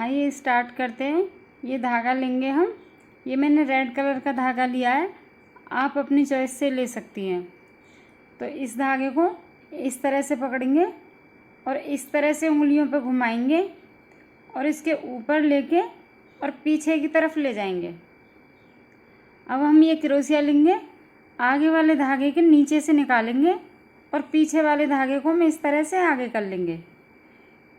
आइए स्टार्ट करते हैं। ये धागा लेंगे हम। ये मैंने रेड कलर का धागा लिया है, आप अपनी चॉइस से ले सकती हैं। तो इस धागे को इस तरह से पकड़ेंगे और इस तरह से उंगलियों पर घुमाएंगे और इसके ऊपर लेके और पीछे की तरफ ले जाएंगे। अब हम ये क्रोशिया लेंगे, आगे वाले धागे के नीचे से निकालेंगे और पीछे वाले धागे को हम इस तरह से आगे कर लेंगे।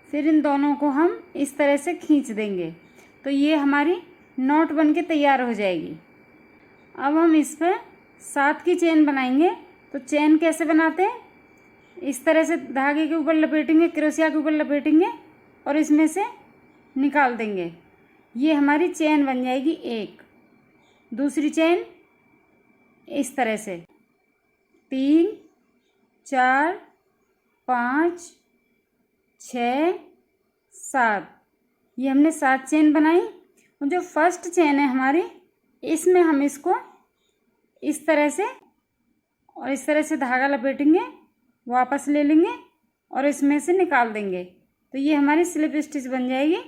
फिर इन दोनों को हम इस तरह से खींच देंगे तो ये हमारी नॉट बन के तैयार हो जाएगी। अब हम इस पर 7 की चेन बनाएंगे। तो चेन कैसे बनाते हैं, इस तरह से धागे के ऊपर लपेटेंगे, क्रोशिया के ऊपर लपेटेंगे और इसमें से निकाल देंगे। ये हमारी चेन बन जाएगी एक। दूसरी चेन इस तरह से 3 4 5 6 7, ये हमने 7 चेन बनाई। और जो फर्स्ट चेन है हमारी, इसमें हम इसको इस तरह से और इस तरह से धागा लपेटेंगे, वापस ले लेंगे और इसमें से निकाल देंगे। तो ये हमारी स्लिप स्टिच बन जाएगी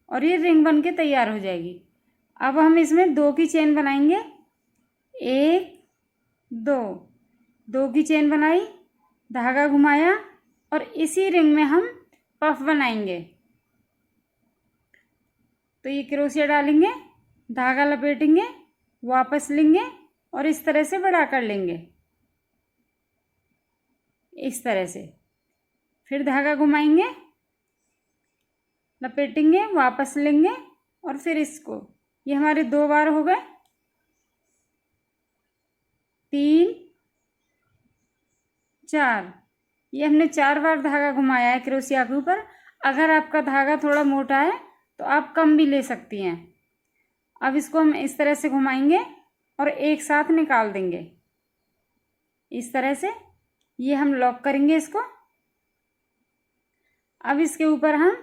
और ये रिंग बन के तैयार हो जाएगी। अब हम इसमें 2 की चेन बनाएंगे। 1 2, 2 की चेन बनाई, धागा घुमाया और इसी रिंग में हम पफ बनाएंगे। तो ये क्रोशिया डालेंगे, धागा लपेटेंगे, वापस लेंगे और इस तरह से बड़ा कर लेंगे, इस तरह से। फिर धागा घुमाएंगे, लपेटेंगे, वापस लेंगे और फिर इसको, ये हमारे 2 बार हो गए। 3 4, ये हमने 4 बार धागा घुमाया है क्रोशिया के ऊपर। अगर आपका धागा थोड़ा मोटा है तो आप कम भी ले सकती हैं। अब इसको हम इस तरह से घुमाएंगे और एक साथ निकाल देंगे, इस तरह से। ये हम लॉक करेंगे इसको। अब इसके ऊपर हम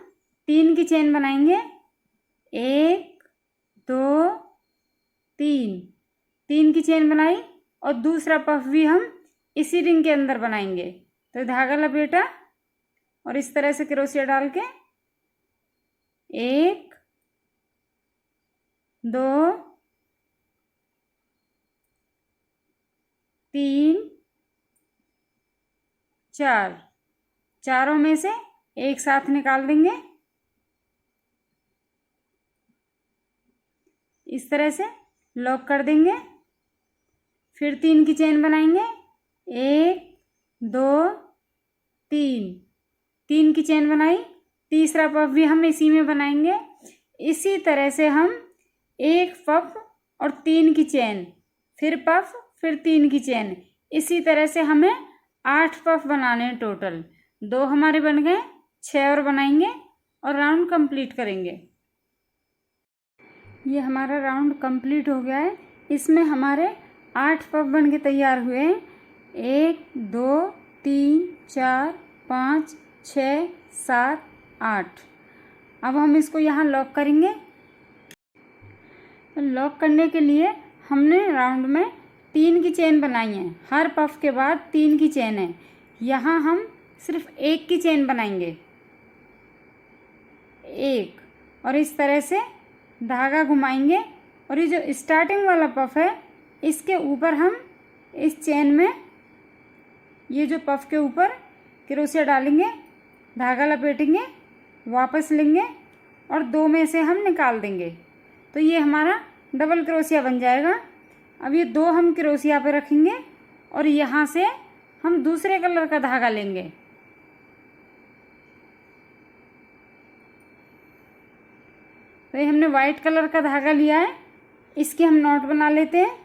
3 की चेन बनाएंगे। 1 2 3, 3 की चेन बनाई और दूसरा पफ भी हम इसी रिंग के अंदर बनाएंगे। तो धागा लपेटा और इस तरह से क्रोशिया डाल के 1 2 3 4, चारों में से एक साथ निकाल देंगे, इस तरह से लॉक कर देंगे। फिर 3 की चेन बनाएंगे। 1 2 3, 3 की चेन बनाई, तीसरा पफ भी हम इसी में बनाएंगे। इसी तरह से हम 1 पफ और 3 की चेन, फिर पफ, फिर 3 की चेन, इसी तरह से हमें 8 पफ बनाने हैं टोटल। 2 हमारे बन गए, 6 और बनाएंगे और राउंड कंप्लीट करेंगे। ये हमारा राउंड कंप्लीट हो गया है। इसमें हमारे 8 पफ बन के तैयार हुए हैं। 1 2 3 4 5 6 7 8। अब हम इसको यहाँ लॉक करेंगे। तो लॉक करने के लिए हमने राउंड में 3 की चेन बनाई है। हर पफ के बाद 3 की चेन है। यहाँ हम सिर्फ 1 की चेन बनाएंगे, 1, और इस तरह से धागा घुमाएंगे और ये जो स्टार्टिंग वाला पफ है, इसके ऊपर हम इस चेन में, ये जो पफ के ऊपर क्रोशिया डालेंगे, धागा लपेटेंगे, वापस लेंगे और 2 में से हम निकाल देंगे। तो ये हमारा डबल क्रोशिया बन जाएगा। अब ये 2 हम क्रोशिया पे रखेंगे और यहाँ से हम दूसरे कलर का धागा लेंगे। तो ये हमने वाइट कलर का धागा लिया है, इसकी हम नॉट बना लेते हैं।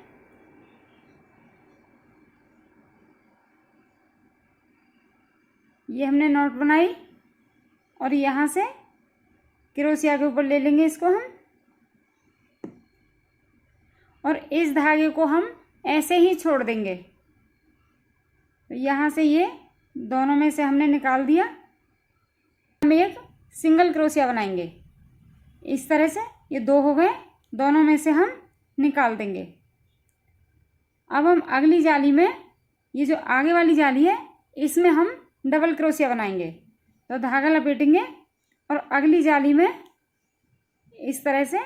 ये हमने नॉट बनाई और यहाँ से क्रोशिया के ऊपर ले लेंगे इसको हम, और इस धागे को हम ऐसे ही छोड़ देंगे। तो यहाँ से ये दोनों में से हमने निकाल दिया। हम एक सिंगल क्रोशिया बनाएंगे, इस तरह से। ये 2 हो गए, दोनों में से हम निकाल देंगे। अब हम अगली जाली में, ये जो आगे वाली जाली है, इसमें हम डबल क्रोशिया बनाएंगे। तो धागा लपेटेंगे और अगली जाली में इस तरह से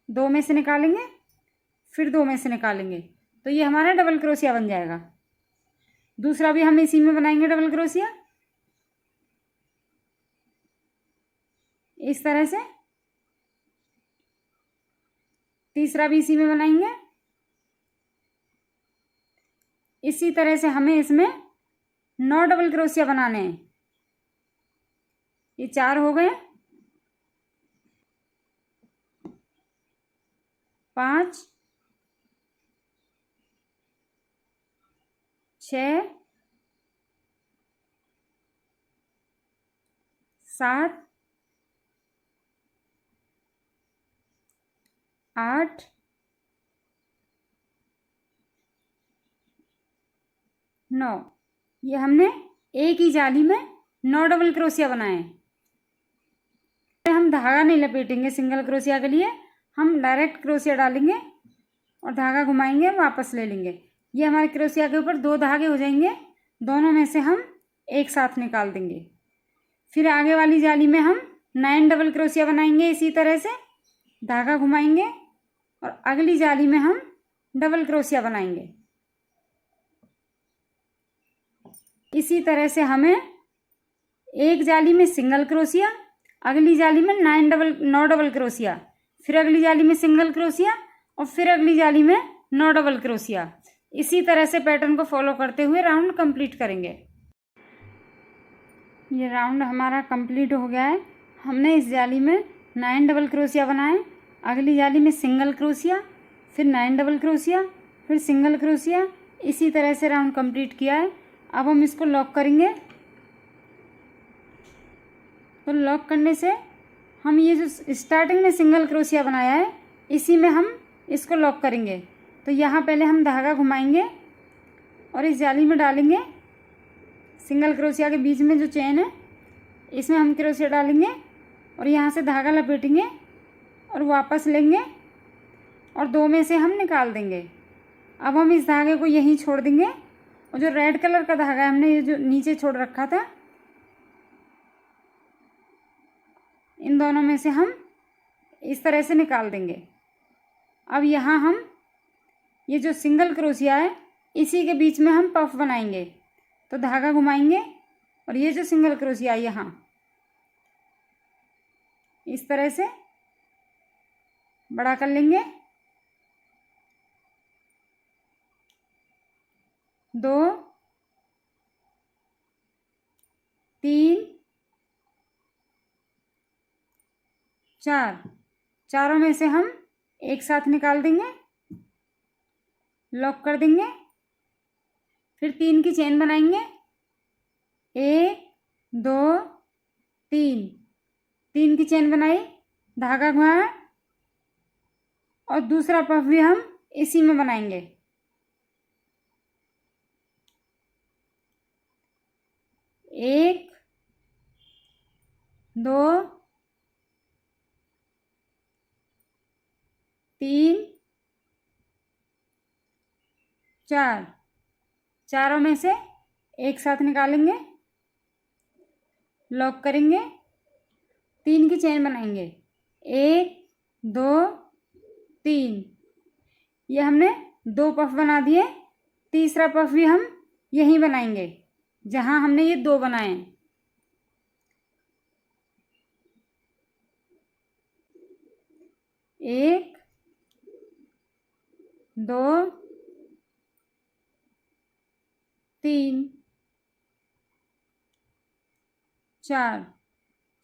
2 में से निकालेंगे, फिर 2 में से निकालेंगे, तो ये हमारा डबल क्रोशिया बन जाएगा। दूसरा भी हम इसी में बनाएंगे डबल क्रोशिया, इस तरह से। तीसरा भी इसी में बनाएंगे। इसी तरह से हमें इसमें 9 डबल क्रोशिया बनाने हैं। ये 4 हो गए, 5, 6, 7, 8, 9। ये हमने एक ही जाली में 9 डबल क्रोशिया बनाए हैं। हम धागा नहीं लपेटेंगे सिंगल क्रोशिया के लिए, हम डायरेक्ट क्रोशिया डालेंगे और धागा घुमाएंगे, वापस ले लेंगे। ये हमारे क्रोशिया के ऊपर 2 धागे हो जाएंगे, दोनों में से हम एक साथ निकाल देंगे। फिर आगे वाली जाली में हम 9 डबल क्रोशिया बनाएंगे, इसी तरह से धागा घुमाएंगे और अगली जाली में हम डबल क्रोशिया बनाएंगे। इसी तरह से हमें एक जाली में सिंगल क्रोशिया, अगली जाली में 9 डबल क्रोशिया, फिर अगली जाली में सिंगल क्रोशिया और फिर अगली जाली में 9 डबल क्रोशिया। इसी तरह से पैटर्न को फॉलो करते हुए राउंड कंप्लीट करेंगे। ये राउंड हमारा कंप्लीट हो गया है। हमने इस जाली में 9 डबल क्रोशिया बनाए, अगली जाली में सिंगल क्रोशिया, फिर 9 डबल क्रोशिया, फिर सिंगल क्रोशिया। इसी तरह से राउंड कंप्लीट किया है। अब हम इसको लॉक करेंगे। तो लॉक करने से हम ये जो स्टार्टिंग में सिंगल क्रोशिया बनाया है, इसी में हम इसको लॉक करेंगे। तो यहाँ पहले हम धागा घुमाएंगे और इस जाली में डालेंगे। सिंगल क्रोशिया के बीच में जो चेन है, इसमें हम क्रोशिया डालेंगे और यहाँ से धागा लपेटेंगे और वापस लेंगे और 2 में से हम निकाल देंगे। अब हम इस धागे को यहीं छोड़ देंगे और जो रेड कलर का धागा है हमने ये जो नीचे छोड़ रखा था, इन दोनों में से हम इस तरह से निकाल देंगे। अब यहाँ हम ये जो सिंगल क्रोशिया है, इसी के बीच में हम पफ बनाएंगे। तो धागा घुमाएंगे और ये जो सिंगल क्रोशिया है यहाँ इस तरह से बड़ा कर लेंगे। 2, 3, 4, चारों में से हम एक साथ निकाल देंगे, लॉक कर देंगे। फिर 3 की चेन बनाएंगे, 1, 2, 3। 3 की चेन बनाई, धागा घुमाया और दूसरा पफ भी हम इसी में बनाएंगे। 1, 2, 3, 4। चारों में से एक साथ निकालेंगे, लॉक करेंगे, 3 की चेन बनाएंगे, 1, 2, 3। ये हमने 2 पफ बना दिए। तीसरा पफ भी हम यहीं बनाएंगे जहां हमने ये 2 बनाए हैं। 1, 2, 3, 4।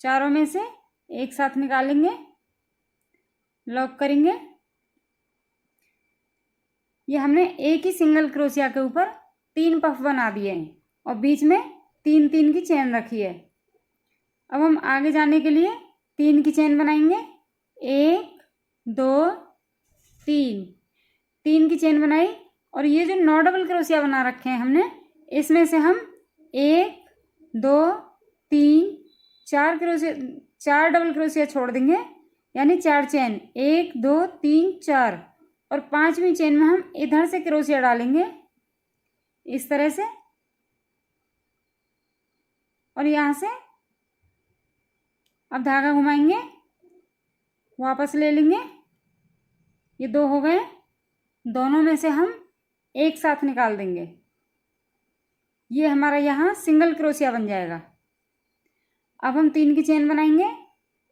चारों में से एक साथ निकालेंगे, लॉक करेंगे। ये हमने एक ही सिंगल क्रोशिया के ऊपर 3 पफ बना दिए हैं और बीच में 3 की चेन रखी है। अब हम आगे जाने के लिए 3 की चेन बनाएंगे, 1, 2, 3 की चेन बनाई और ये जो 9 डबल क्रोशिया बना रखे हैं हमने, इसमें से हम 1, 2, 3, 4 डबल क्रोशिया छोड़ देंगे, यानी 4 चेन, 1, 2, 3, 4। और 5वीं चेन में हम इधर से क्रोशिया डालेंगे इस तरह से और यहाँ से अब धागा घुमाएंगे, वापस ले लेंगे। ये 2 हो गए, दोनों में से हम एक साथ निकाल देंगे। ये हमारा यहाँ सिंगल क्रोशिया बन जाएगा। अब हम 3 की चेन बनाएंगे,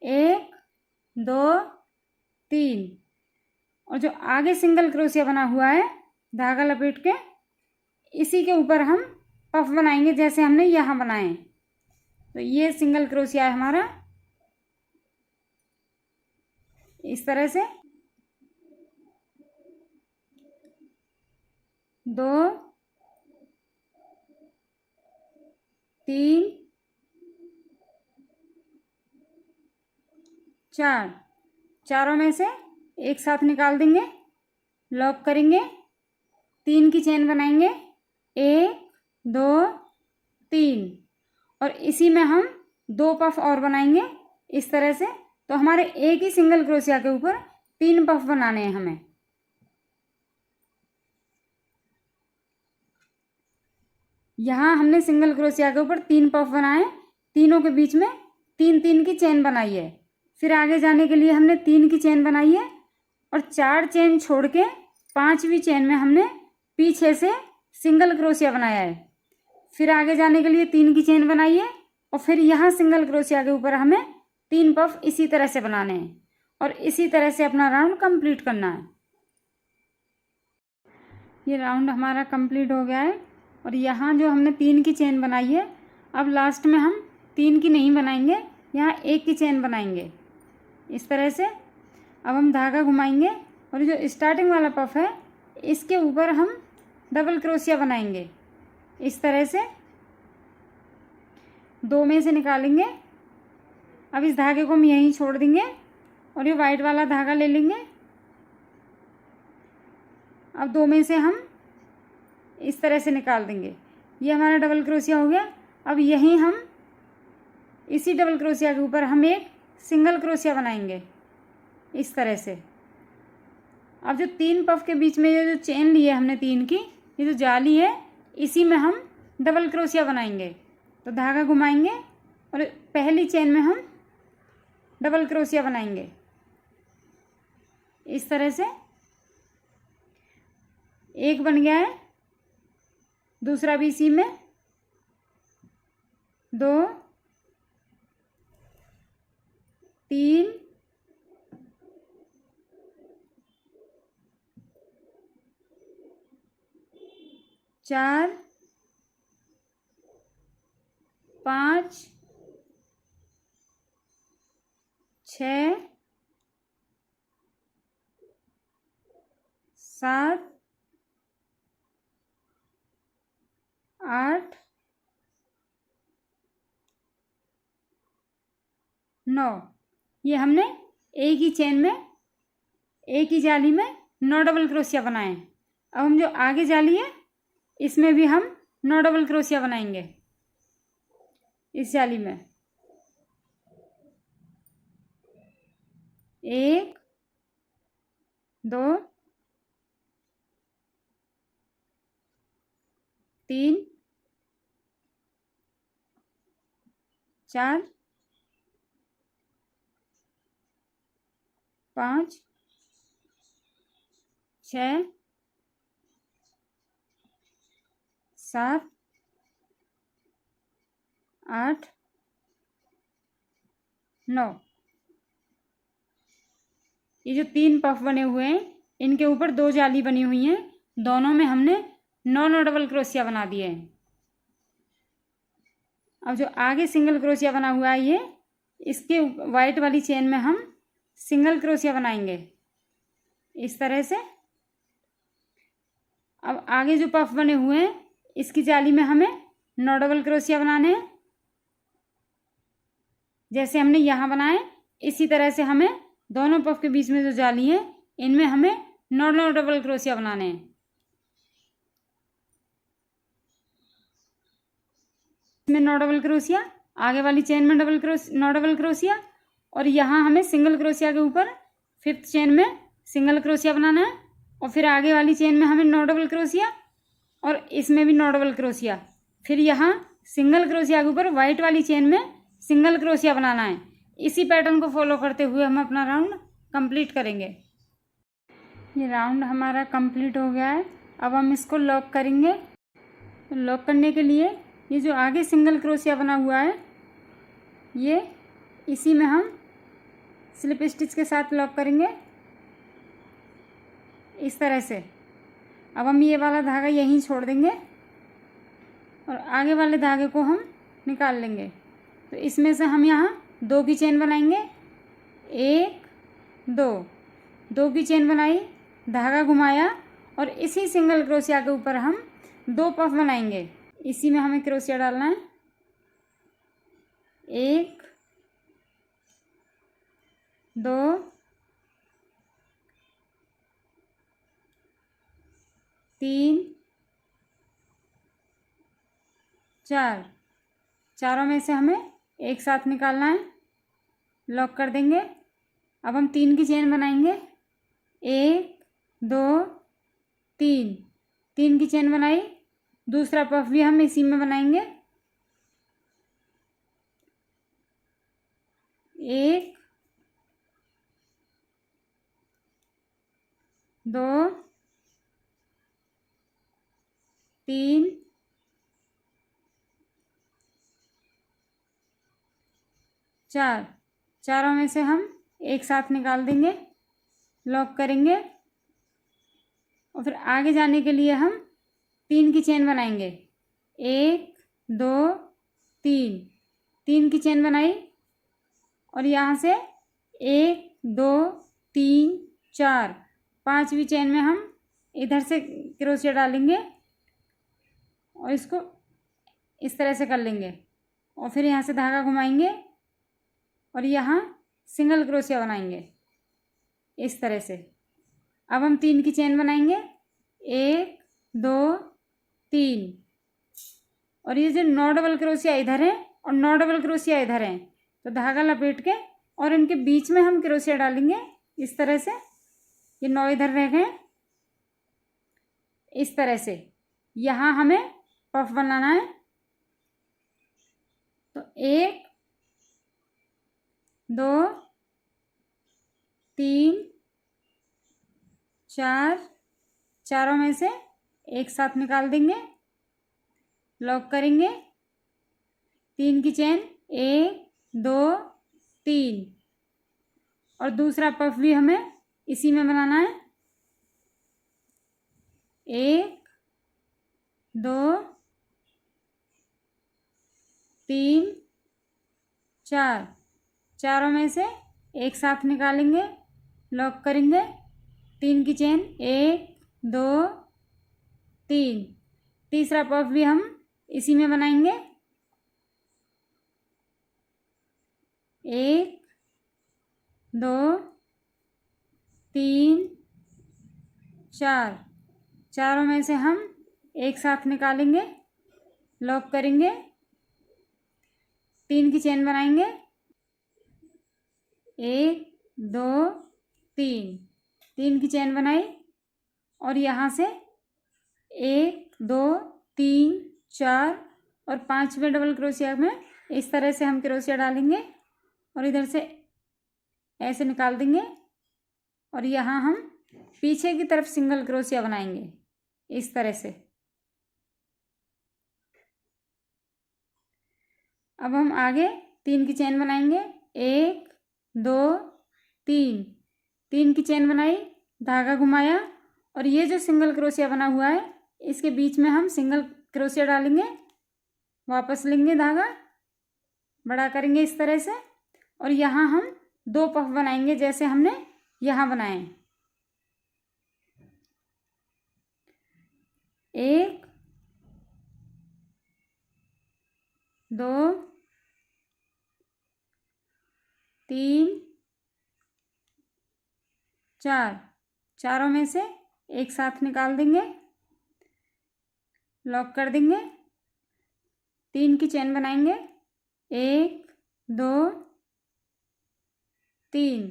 1 2 3, और जो आगे सिंगल क्रोशिया बना हुआ है धागा लपेट के इसी के ऊपर हम पफ बनाएंगे जैसे हमने यहाँ बनाए। तो ये सिंगल क्रोशिया है हमारा, इस तरह से 2 3 4, चारों में से एक साथ निकाल देंगे, लॉक करेंगे, 3 की चेन बनाएंगे, 1 2 3, और इसी में हम 2 पफ और बनाएंगे इस तरह से। तो हमारे एक ही सिंगल क्रोशिया के ऊपर 3 पफ बनाने हैं हमें। यहाँ हमने सिंगल क्रोशिया के ऊपर 3 पफ बनाए, तीनों के बीच में 3 3 की चेन बनाई है। फिर आगे जाने के लिए हमने 3 की चेन बनाई है और 4 चेन छोड़ के 5वीं चेन में हमने पीछे से सिंगल क्रोशिया बनाया है। फिर आगे जाने के लिए 3 की चेन बनाई है और फिर यहाँ सिंगल क्रोशिया के ऊपर हमें 3 पफ इसी तरह से बनाने हैं और इसी तरह से अपना राउंड कंप्लीट करना है। ये राउंड हमारा कंप्लीट हो गया है और यहाँ जो हमने 3 की चेन बनाई है, अब लास्ट में हम 3 की नहीं बनाएंगे, यहाँ 1 की चेन बनाएंगे इस तरह से। अब हम धागा घुमाएंगे और जो स्टार्टिंग वाला पफ है इसके ऊपर हम डबल क्रोशिया बनाएंगे इस तरह से, 2 में से निकालेंगे। अब इस धागे को हम यहीं छोड़ देंगे और ये वाइट वाला धागा ले लेंगे। अब 2 में से हम इस तरह से निकाल देंगे, ये हमारा डबल क्रोशिया हो गया। अब यहीं हम इसी डबल क्रोशिया के ऊपर हम एक सिंगल क्रोशिया बनाएंगे इस तरह से। अब जो 3 पफ के बीच में ये जो चेन ली है हमने 3 की, ये जो जाली है इसी में हम डबल क्रोशिया बनाएंगे। तो धागा घुमाएंगे और पहली चेन में हम डबल क्रोशिया बनाएंगे इस तरह से। एक बन गया है, दूसरा भी इसी में, 2 3 4 5 6 7 8 9। ये हमने एक ही चेन में एक ही जाली में 9 डबल क्रोशिया बनाए हैं। अब हम जो आगे जाली है इसमें भी हम 9 डबल क्रोशिया बनाएंगे इस जाली में। 1 2 3 4 5 6 7 8 9। ये जो 3 पफ बने हुए हैं इनके ऊपर 2 जाली बनी हुई हैं, दोनों में हमने 9 डबल क्रोशिया बना दिए हैं। अब जो आगे सिंगल क्रोशिया बना हुआ है ये, इसके वाइट वाली चेन में हम सिंगल क्रोशिया बनाएंगे इस तरह से। अब आगे जो पफ बने हुए हैं इसकी जाली में हमें 9 डबल क्रोशिया बनाने हैं जैसे हमने यहाँ बनाए। इसी तरह से हमें दोनों पफ के बीच में जो जाली है इनमें हमें 9 डबल क्रोशिया बनाने हैं। इसमें 9 डबल क्रोशिया, आगे वाली चेन में 9 डबल क्रोशिया, और यहाँ हमें सिंगल क्रोशिया के ऊपर 5th चेन में सिंगल क्रोशिया बनाना है और फिर आगे वाली चेन में हमें 9 डबल क्रोशिया और इसमें भी 9 डबल क्रोशिया। फिर यहाँ सिंगल क्रोशिया के ऊपर वाइट वाली चेन में सिंगल क्रोशिया बनाना है। इसी पैटर्न को फॉलो करते हुए हम अपना राउंड कंप्लीट करेंगे। ये राउंड हमारा कंप्लीट हो गया है। अब हम इसको लॉक करेंगे। तो लॉक करने के लिए ये जो आगे सिंगल क्रोशिया बना हुआ है, ये इसी में हम स्लिप स्टिच के साथ लॉक करेंगे इस तरह से। अब हम ये वाला धागा यहीं छोड़ देंगे और आगे वाले धागे को हम निकाल लेंगे। तो इसमें से हम यहाँ 2 की चेन बनाएंगे, 1 2, 2 की चेन बनाई, धागा घुमाया और इसी सिंगल क्रोशिया के ऊपर हम 2 पफ बनाएंगे। इसी में हमें क्रोशिया डालना है, 1 2 3 4, चारों में से हमें एक साथ निकालना है, लॉक कर देंगे। अब हम 3 की चेन बनाएंगे, 1 2 3, 3 की चेन बनाई, दूसरा पफ भी हम इसी में बनाएंगे, 1 2 3 4, चारों में से हम एक साथ निकाल देंगे, लॉक करेंगे और फिर आगे जाने के लिए हम 3 की चेन बनाएंगे, 1 2 3, 3 की चेन बनाई और यहाँ से 1 2 3 4, 5वीं चेन में हम इधर से क्रोशिया डालेंगे और इसको इस तरह से कर लेंगे और फिर यहाँ से धागा घुमाएंगे और यहाँ सिंगल क्रोशिया बनाएंगे इस तरह से। अब हम 3 की चेन बनाएंगे, 1 2 3 और ये जो 9 डबल क्रोशिया इधर है और 9 डबल क्रोशिया इधर है, तो धागा लपेट के और इनके बीच में हम क्रोशिया डालेंगे इस तरह से। ये 9 इधर रह गए इस तरह से। यहाँ हमें पफ बनाना है, तो 1 2 3 4, चारों में से एक साथ निकाल देंगे, लॉक करेंगे, 3 की चेन, 1 2 3 और दूसरा पफ भी हमें इसी में बनाना है, 1 2 3 4, चारों में से एक साथ निकालेंगे, लॉक करेंगे, 3 की चेन, 1 2 3, तीसरा पफ भी हम इसी में बनाएंगे, 1 2 3 4, चारों में से हम एक साथ निकालेंगे, लॉक करेंगे, 3 की चेन बनाएंगे, 1 2 3, 3 की चेन बनाई और यहाँ से 1 2 3 4 और 5वें डबल क्रोशिया में इस तरह से हम क्रोशिया डालेंगे और इधर से ऐसे निकाल देंगे और यहाँ हम पीछे की तरफ सिंगल क्रोशिया बनाएंगे इस तरह से। अब हम आगे 3 की चेन बनाएंगे, 1 2 3, 3 की चेन बनाई, धागा घुमाया और ये जो सिंगल क्रोशिया बना हुआ है इसके बीच में हम सिंगल क्रोशिया डालेंगे, वापस लेंगे, धागा बड़ा करेंगे इस तरह से और यहाँ हम 2 पफ बनाएंगे जैसे हमने यहाँ बनाए, 1 2 3 4, चारों में से एक साथ निकाल देंगे, लॉक कर देंगे, 3 की चेन बनाएंगे, 1 2 3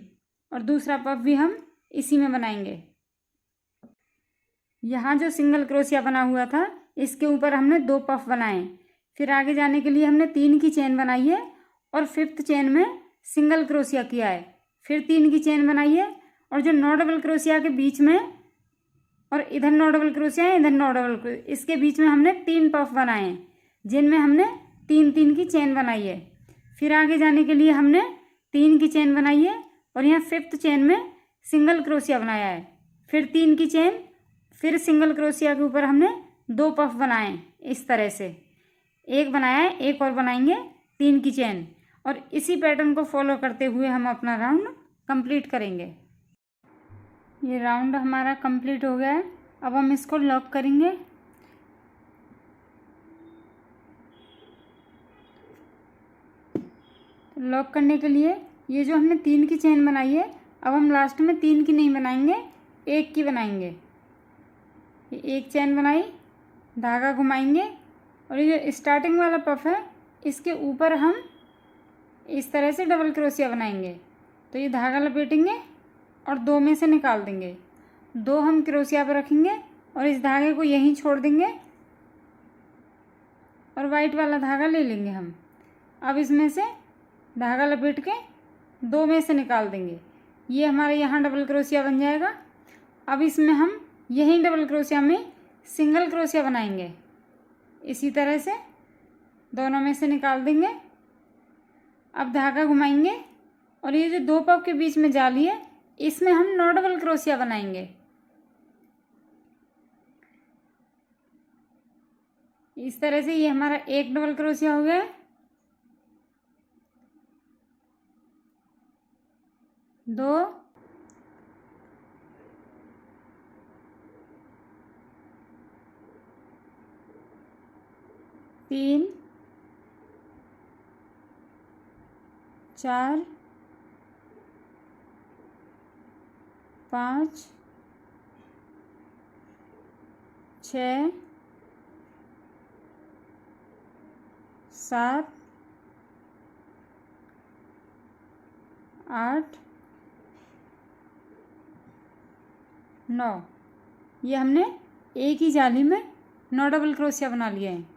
और दूसरा पफ भी हम इसी में बनाएंगे। यहाँ जो सिंगल क्रोशिया बना हुआ था इसके ऊपर हमने 2 पफ बनाए, फिर आगे जाने के लिए हमने 3 की चेन बनाई है और 5th चेन में सिंगल क्रोशिया किया है, फिर 3 की चेन बनाइए और जो 9 डबल क्रोशिया के बीच में और इधर 9 डबल क्रोशिया है, इधर 9 डबल क्रोशिया, इसके बीच में हमने 3 पफ बनाए हैं जिनमें हमने 3 की चेन बनाई है। फिर आगे जाने के लिए हमने 3 की चेन बनाई है और यहाँ 5th चेन में सिंगल क्रोशिया बनाया है। फिर 3 की चेन, फिर सिंगल क्रोशिया के ऊपर हमने 2 पफ बनाए हैं। इस तरह से एक बनाया है, एक और बनाएंगे 3 की चेन, और इसी पैटर्न को फॉलो करते हुए हम अपना राउंड कंप्लीट करेंगे। ये राउंड हमारा कंप्लीट हो गया है। अब हम इसको लॉक करेंगे। लॉक करने के लिए ये जो हमने 3 की चेन बनाई है, अब हम लास्ट में 3 की नहीं बनाएंगे, 1 की बनाएंगे। ये 1 चेन बनाई, धागा घुमाएंगे और ये जो स्टार्टिंग वाला पफ है इसके ऊपर हम इस तरह से डबल क्रोशिया बनाएंगे। तो ये धागा लपेटेंगे और 2 में से निकाल देंगे, 2 हम क्रोशिया पर रखेंगे और इस धागे को यहीं छोड़ देंगे और वाइट वाला धागा ले लेंगे हम। अब इसमें से धागा लपेट के 2 में से निकाल देंगे। ये हमारे यहाँ डबल क्रोशिया बन जाएगा। अब इसमें हम यहीं डबल क्रोशिया में सिंगल क्रोशिया बनाएंगे। इसी तरह से दोनों में से निकाल देंगे। अब धागा घुमाएंगे और ये जो 2 पफ के बीच में जाली है इसमें हम 9 डबल क्रोशिया बनाएंगे। इस तरह से ये हमारा 1 डबल क्रोशिया हो गया, 2, 3, 4, 5, 6, 7, 8, 9। ये हमने एक ही जाली में 9 डबल क्रोशिया बना लिए हैं।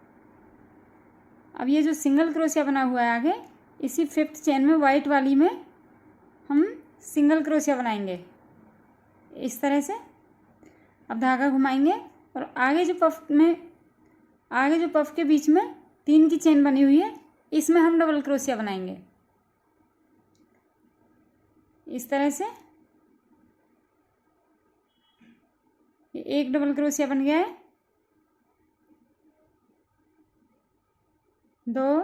अब ये जो सिंगल क्रोशिया बना हुआ है आगे, इसी 5th चेन में वाइट वाली में हम सिंगल क्रोशिया बनाएंगे इस तरह से। अब धागा घुमाएंगे और आगे जो पफ के बीच में 3 की चेन बनी हुई है इसमें हम डबल क्रोशिया बनाएंगे इस तरह से। ये 1 डबल क्रोशिया बन गया है, 2,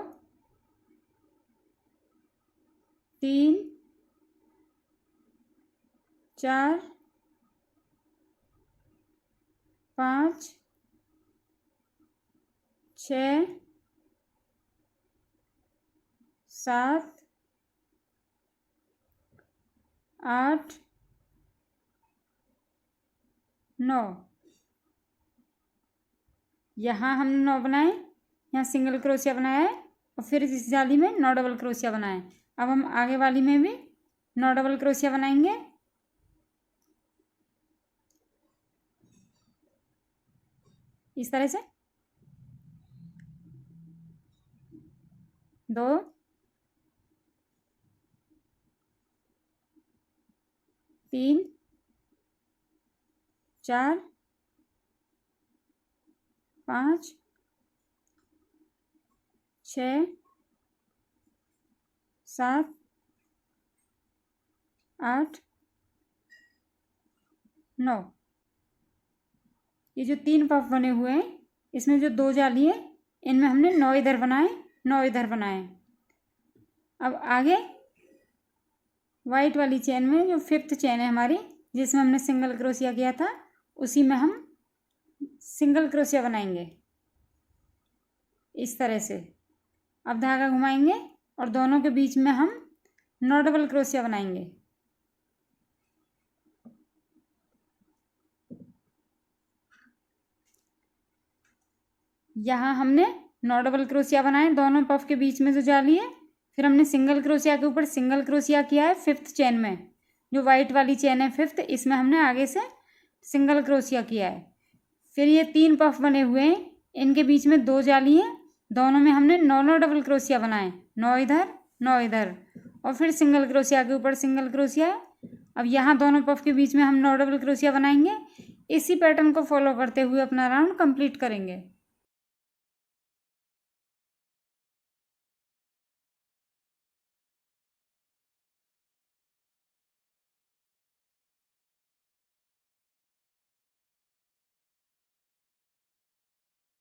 3, 4, 5, 6, 7, 8, 9। यहाँ हमने 9 बनाए, यहाँ सिंगल क्रोशिया बनाया है और फिर इस जाली में 9 डबल क्रोशिया बनाए। अब हम आगे वाली में भी 9 डबल क्रोशिया बनाएंगे। इस तरह से 2, 3, 4, 5, 6, 7, 8, 9। ये जो 3 पफ बने हुए हैं इसमें जो 2 जाली है इनमें हमने 9 इधर बनाए, 9 इधर बनाए। अब आगे वाइट वाली चेन में जो 5th चेन है हमारी, जिसमें हमने सिंगल क्रोशिया किया था, उसी में हम सिंगल क्रोशिया बनाएंगे इस तरह से। अब धागा घुमाएंगे और दोनों के बीच में हम 9 डबल क्रोशिया बनाएंगे। यहाँ हमने 9 डबल क्रोशिया बनाए दोनों पफ के बीच में जो जाली है। फिर हमने सिंगल क्रोशिया के ऊपर सिंगल क्रोशिया किया है 5th चेन में, जो वाइट वाली चेन है 5th, इसमें हमने आगे से सिंगल क्रोशिया किया है। फिर ये 3 पफ बने हुए हैं, इनके बीच में 2 जाली हैं, दोनों में हमने 9 डबल क्रोशिया बनाए, 9 इधर 9 इधर, और फिर सिंगल क्रोशिया के ऊपर सिंगल क्रोशिया है। अब यहाँ दोनों पफ के बीच में हम 9 डबल क्रोशिया बनाएंगे। इसी पैटर्न को फॉलो करते हुए अपना राउंड कंप्लीट करेंगे।